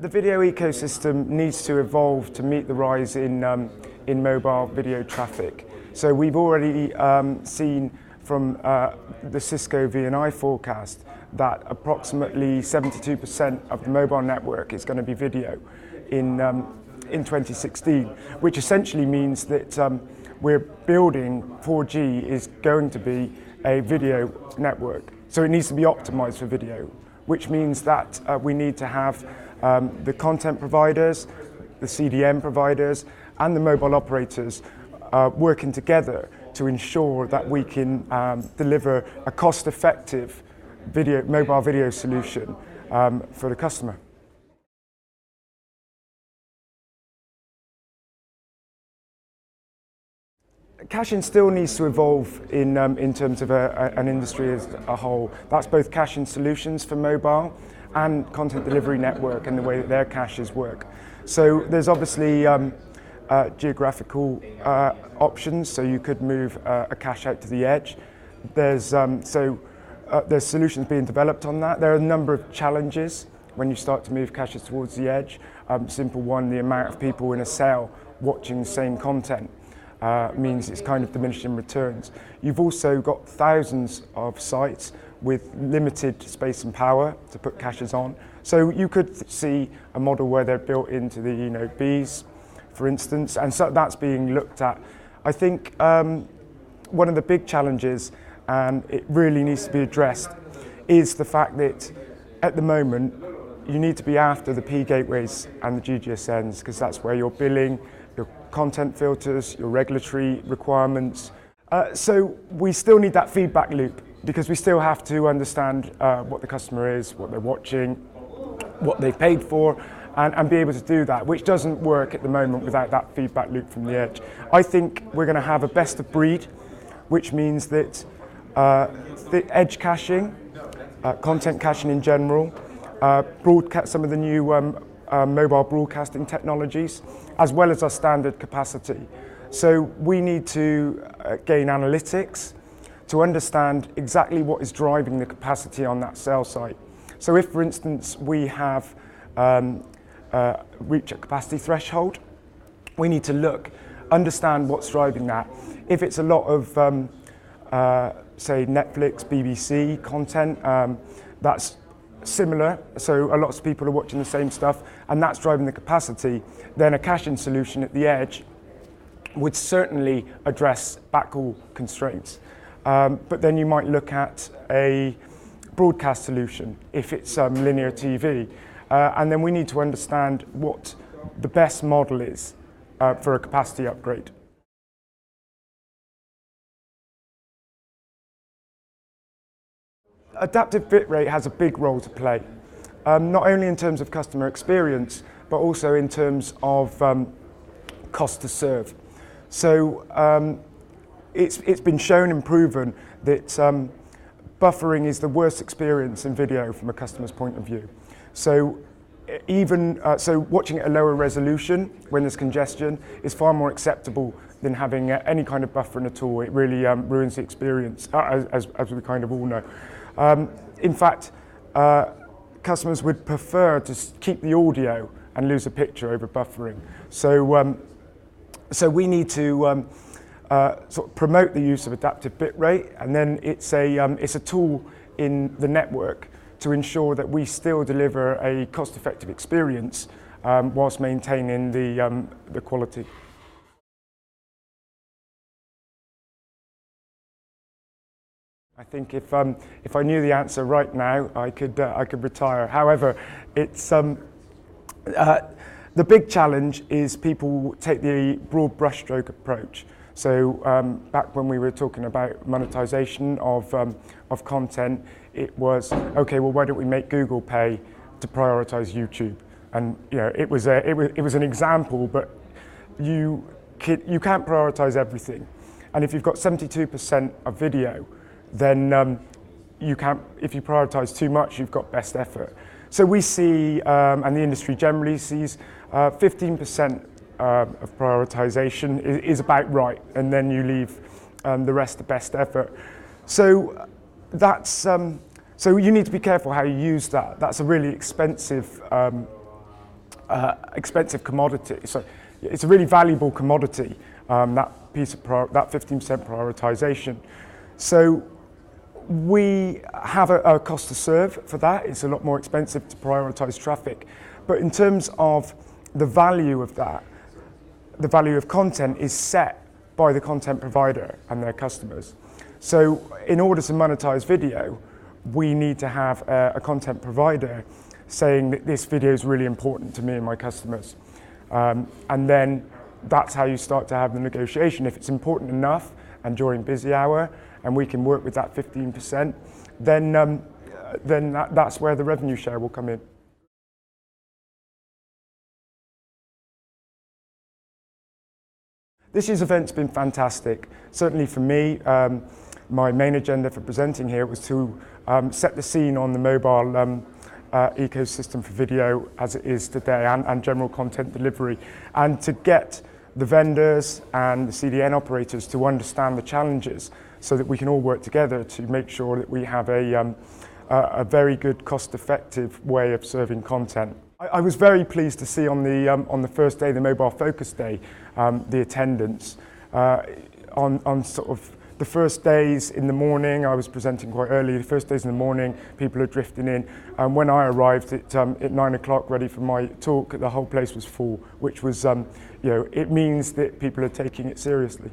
The video ecosystem needs to evolve to meet the rise in mobile video traffic. So we've already seen from the Cisco VNI forecast that approximately 72% of the mobile network is going to be video in 2016, which essentially means that we're building 4G is going to be a video network. So it needs to be optimized for video, which means that we need to have the content providers, the CDN providers, and the mobile operators working together to ensure that we can deliver a cost-effective mobile video solution for the customer. Caching still needs to evolve in terms of an industry as a whole. That's both caching solutions for mobile and content delivery network and the way that their caches work. So there's obviously geographical options, so you could move a cache out to the edge. There's solutions being developed on that. There are a number of challenges when you start to move caches towards the edge. Simple one, the amount of people in a cell watching the same content means it's kind of diminishing returns. You've also got thousands of sites with limited space and power to put caches on. So you could see a model where they're built into the Bs, for instance, and so that's being looked at. I think one of the big challenges, and it really needs to be addressed, is the fact that at the moment you need to be after the P gateways and the GGSNs, because that's where you're billing, your content filters, your regulatory requirements. So we still need that feedback loop, because we still have to understand what the customer is, what they're watching, what they've paid for, and be able to do that, which doesn't work at the moment without that feedback loop from the edge. I think we're going to have a best of breed, which means that the edge caching, content caching in general, some of the new mobile broadcasting technologies, as well as our standard capacity. So we need to gain analytics to understand exactly what is driving the capacity on that cell site. So if, for instance, we have reached a capacity threshold, we need to understand what's driving that. If it's a lot of, say, Netflix, BBC content, that's similar, so a lot of people are watching the same stuff, and that's driving the capacity, then a caching solution at the edge would certainly address backhaul constraints. But then you might look at a broadcast solution if it's linear TV. And then we need to understand what the best model is for a capacity upgrade. Adaptive bitrate has a big role to play, not only in terms of customer experience, but also in terms of cost to serve. So it's been shown and proven that buffering is the worst experience in video from a customer's point of view. So watching at a lower resolution when there's congestion is far more acceptable than having any kind of buffering at all. It really ruins the experience, as we kind of all know. In fact, customers would prefer to keep the audio and lose a picture over buffering. So we need to sort of promote the use of adaptive bitrate, and then it's a tool in the network to ensure that we still deliver a cost-effective experience whilst maintaining the quality. I think if I knew the answer right now, I could retire. However, it's the big challenge is people take the broad brushstroke approach. So back when we were talking about monetization of content, it was okay. Well, why don't we make Google pay to prioritize YouTube? And it was an example, but you can't prioritize everything. And if you've got 72% of video, then you can't. If you prioritize too much, you've got best effort. So we see, and the industry generally sees, 15% of prioritization is about right, and then you leave the rest to best effort. So that's so you need to be careful how you use that. That's a really expensive expensive commodity. So it's a really valuable commodity, that 15% prioritization. So we have a cost to serve for that. It's a lot more expensive to prioritize traffic. But in terms of the value of that, the value of content is set by the content provider and their customers. So in order to monetize video, we need to have a content provider saying that this video is really important to me and my customers. And then that's how you start to have the negotiation. If it's important enough and during busy hour, and we can work with that 15%, then that's where the revenue share will come in. This year's event's been fantastic. Certainly for me, my main agenda for presenting here was to set the scene on the mobile ecosystem for video as it is today, and general content delivery, and to get the vendors and the CDN operators to understand the challenges so that we can all work together to make sure that we have a very good, cost-effective way of serving content. I was very pleased to see on the first day, the Mobile Focus Day, the attendance. On sort of the first days in the morning, I was presenting quite early. The first days in the morning, people are drifting in. And when I arrived at 9 o'clock, ready for my talk, the whole place was full, which was, it means that people are taking it seriously.